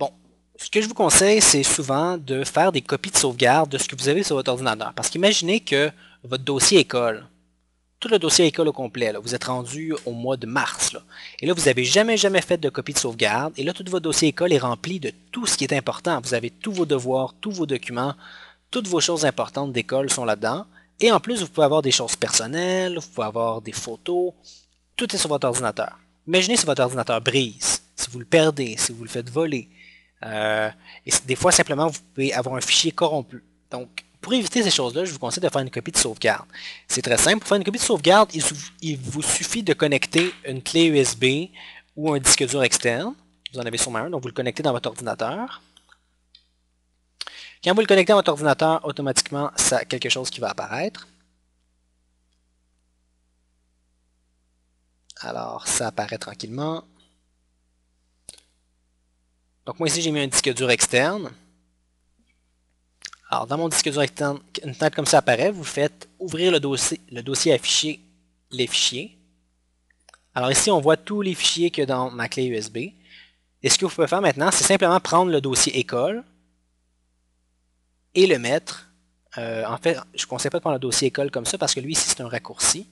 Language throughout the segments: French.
Bon, ce que je vous conseille, c'est souvent de faire des copies de sauvegarde de ce que vous avez sur votre ordinateur. Parce qu'imaginez que votre dossier école, tout le dossier école au complet, là, vous êtes rendu au mois de mars, là, et là, vous n'avez jamais fait de copie de sauvegarde, et là, tout votre dossier école est rempli de tout ce qui est important. Vous avez tous vos devoirs, tous vos documents, toutes vos choses importantes d'école sont là-dedans, et en plus, vous pouvez avoir des choses personnelles, vous pouvez avoir des photos, tout est sur votre ordinateur. Imaginez si votre ordinateur brise, si vous le perdez, si vous le faites voler, et des fois, simplement, vous pouvez avoir un fichier corrompu. Donc, pour éviter ces choses-là, je vous conseille de faire une copie de sauvegarde. C'est très simple. Pour faire une copie de sauvegarde, il vous suffit de connecter une clé USB ou un disque dur externe. Vous en avez sûrement un, donc vous le connectez dans votre ordinateur. Quand vous le connectez à votre ordinateur, automatiquement, ça a quelque chose qui va apparaître. Alors, ça apparaît tranquillement. Donc moi ici, j'ai mis un disque dur externe. Alors, dans mon disque dur externe, une fenêtre comme ça apparaît, vous faites ouvrir le dossier afficher les fichiers. Alors ici, on voit tous les fichiers qu'il y a dans ma clé USB. Et ce que vous pouvez faire maintenant, c'est simplement prendre le dossier école et le mettre. En fait, je ne conseille pas de prendre le dossier école comme ça parce que lui, ici, c'est un raccourci.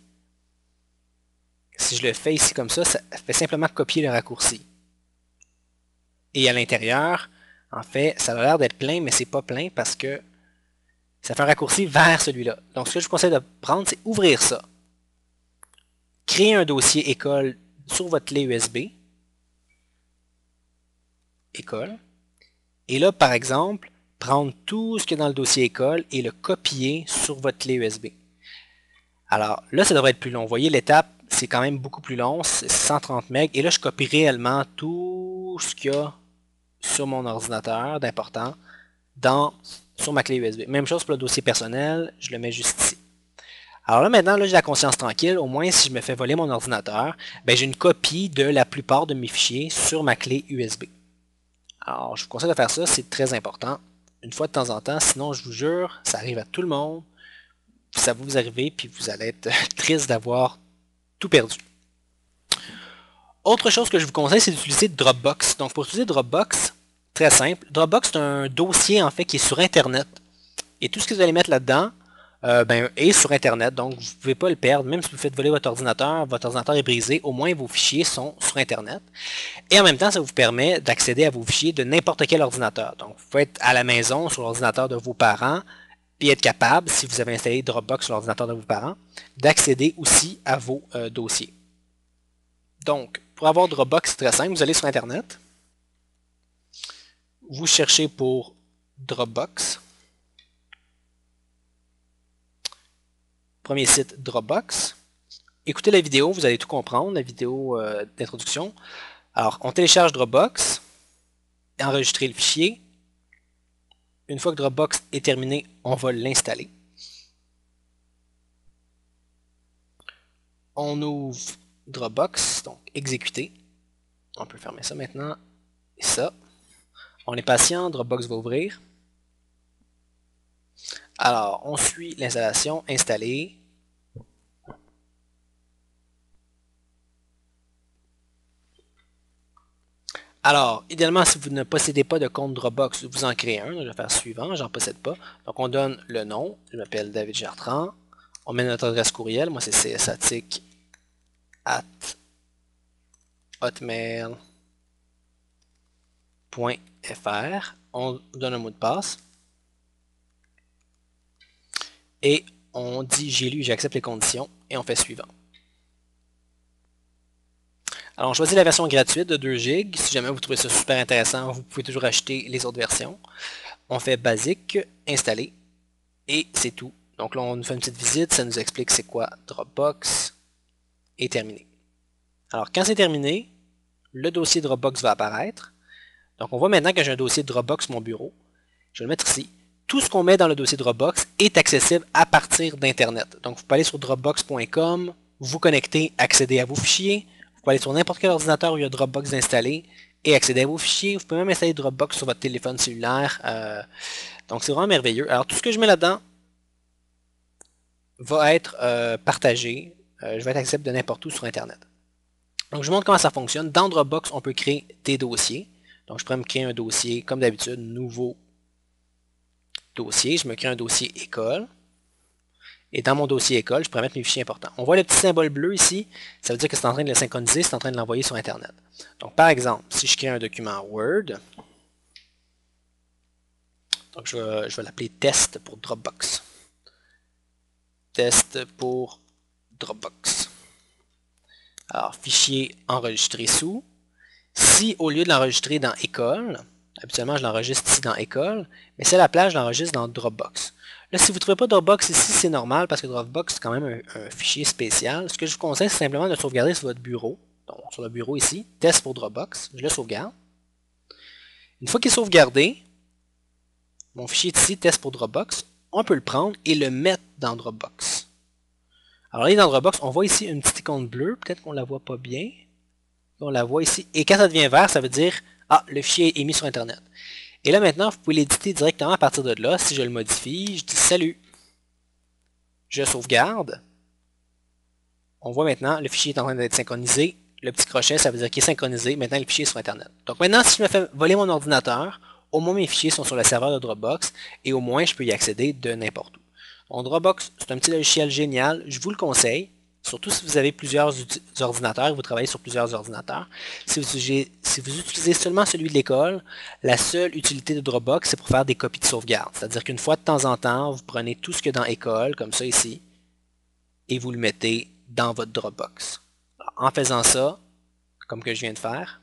Si je le fais ici comme ça fait simplement copier le raccourci. Et à l'intérieur, en fait, ça a l'air d'être plein, mais c'est pas plein parce que ça fait un raccourci vers celui-là. Donc, ce que je vous conseille de prendre, c'est ouvrir ça. Créer un dossier école sur votre clé USB. École. Et là, par exemple, prendre tout ce qu'il y a dans le dossier école et le copier sur votre clé USB. Alors, là, ça devrait être plus long. Vous voyez, l'étape, c'est quand même beaucoup plus long. C'est 130 MB. Et là, je copie réellement tout ce qu'il y a sur mon ordinateur d'important sur ma clé USB. Même chose pour le dossier personnel, je le mets juste ici. Alors là, maintenant, là, j'ai la conscience tranquille. Au moins, si je me fais voler mon ordinateur, ben, j'ai une copie de la plupart de mes fichiers sur ma clé USB. Alors, je vous conseille de faire ça, c'est très important. Une fois de temps en temps, sinon, je vous jure, ça arrive à tout le monde. Ça va vous arriver, puis vous allez être triste d'avoir tout perdu. Autre chose que je vous conseille, c'est d'utiliser Dropbox. Donc, pour utiliser Dropbox, très simple. Dropbox, c'est un dossier, en fait, qui est sur Internet. Et tout ce que vous allez mettre là-dedans est sur Internet. Donc, vous ne pouvez pas le perdre. Même si vous faites voler votre ordinateur est brisé, au moins vos fichiers sont sur Internet. Et en même temps, ça vous permet d'accéder à vos fichiers de n'importe quel ordinateur. Donc, vous pouvez être à la maison, sur l'ordinateur de vos parents, puis être capable, si vous avez installé Dropbox sur l'ordinateur de vos parents, d'accéder aussi à vos dossiers. Donc, pour avoir Dropbox, c'est très simple. Vous allez sur Internet. Vous cherchez pour Dropbox. Premier site Dropbox. Écoutez la vidéo, vous allez tout comprendre, la vidéo d'introduction. Alors, on télécharge Dropbox, enregistrer le fichier. Une fois que Dropbox est terminé, on va l'installer. On ouvre Dropbox, donc exécuter. On peut fermer ça maintenant. Et ça. On est patient, Dropbox va ouvrir. Alors, on suit l'installation, installer. Alors, idéalement, si vous ne possédez pas de compte Dropbox, vous en créez un. Je vais faire suivant, j'en possède pas. Donc, on donne le nom. Je m'appelle David Gertrand. On met notre adresse courriel. Moi, c'est csatic@hotmail.fr. On donne un mot de passe. Et on dit j'ai lu, j'accepte les conditions. Et on fait suivant. Alors, on choisit la version gratuite de 2 GB. Si jamais vous trouvez ça super intéressant, vous pouvez toujours acheter les autres versions. On fait basique, installer, et c'est tout. Donc là, on nous fait une petite visite, ça nous explique c'est quoi Dropbox, et terminé. Alors, quand c'est terminé, le dossier Dropbox va apparaître. Donc, on voit maintenant que j'ai un dossier Dropbox sur mon bureau. Je vais le mettre ici. Tout ce qu'on met dans le dossier Dropbox est accessible à partir d'Internet. Donc, vous pouvez aller sur dropbox.com, vous connecter, accéder à vos fichiers. Vous pouvez aller sur n'importe quel ordinateur où il y a Dropbox installé et accéder à vos fichiers. Vous pouvez même installer Dropbox sur votre téléphone cellulaire. Donc, c'est vraiment merveilleux. Alors, tout ce que je mets là-dedans va être partagé. Je vais être accessible de n'importe où sur Internet. Donc, je vous montre comment ça fonctionne. Dans Dropbox, on peut créer des dossiers. Donc, je pourrais me créer un dossier, comme d'habitude, nouveau dossier. Je me crée un dossier école. Et dans mon dossier école, je pourrais mettre mes fichiers importants. On voit le petit symbole bleu ici, ça veut dire que c'est en train de le synchroniser, c'est en train de l'envoyer sur Internet. Donc, par exemple, si je crée un document Word, donc je vais l'appeler test pour Dropbox. Test pour Dropbox. Alors, fichier enregistré sous. Si au lieu de l'enregistrer dans école, habituellement je l'enregistre ici dans école, mais c'est à la place, je l'enregistre dans Dropbox. Là, si vous ne trouvez pas Dropbox ici, c'est normal parce que Dropbox, c'est quand même un fichier spécial. Ce que je vous conseille, c'est simplement de le sauvegarder sur votre bureau. Donc, sur le bureau ici, test pour Dropbox, je le sauvegarde. Une fois qu'il est sauvegardé, mon fichier est ici, test pour Dropbox, on peut le prendre et le mettre dans Dropbox. Alors là, dans Dropbox, on voit ici une petite icône bleue, peut-être qu'on ne la voit pas bien. On la voit ici. Et quand ça devient vert, ça veut dire, ah, le fichier est mis sur Internet. Et là maintenant, vous pouvez l'éditer directement à partir de là. Si je le modifie, je dis salut. Je sauvegarde. On voit maintenant, le fichier est en train d'être synchronisé. Le petit crochet, ça veut dire qu'il est synchronisé. Maintenant, le fichier est sur Internet. Donc maintenant, si je me fais voler mon ordinateur, au moins mes fichiers sont sur le serveur de Dropbox et au moins je peux y accéder de n'importe où. Donc Dropbox, c'est un petit logiciel génial. Je vous le conseille. Surtout si vous avez plusieurs ordinateurs, vous travaillez sur plusieurs ordinateurs. Si vous utilisez seulement celui de l'école, la seule utilité de Dropbox, c'est pour faire des copies de sauvegarde. C'est-à-dire qu'une fois de temps en temps, vous prenez tout ce qu'il y a dans école, comme ça ici, et vous le mettez dans votre Dropbox. Alors, en faisant ça, comme que je viens de faire,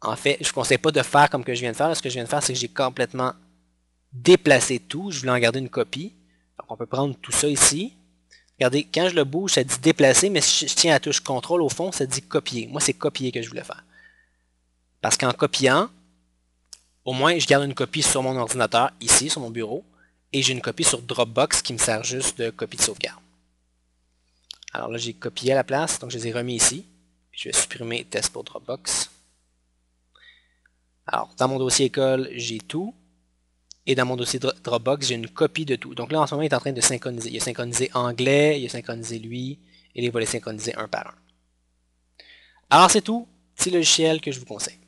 en fait, je ne vous conseille pas de faire comme que je viens de faire. Là, ce que je viens de faire, c'est que j'ai complètement déplacé tout. Je voulais en garder une copie. Donc, on peut prendre tout ça ici. Regardez, quand je le bouge, ça dit déplacer, mais si je tiens à la touche CTRL au fond, ça dit copier. Moi, c'est copier que je voulais faire. Parce qu'en copiant, au moins, je garde une copie sur mon ordinateur, ici, sur mon bureau, et j'ai une copie sur Dropbox qui me sert juste de copie de sauvegarde. Alors là, j'ai copié à la place, donc je les ai remis ici. Puis je vais supprimer test pour Dropbox. Alors, dans mon dossier école, j'ai tout. Et dans mon dossier Dropbox, j'ai une copie de tout. Donc là, en ce moment, il est en train de synchroniser. Il a synchronisé anglais, il a synchronisé lui, et il va les synchroniser un par un. Alors, c'est tout. Petit logiciel que je vous conseille.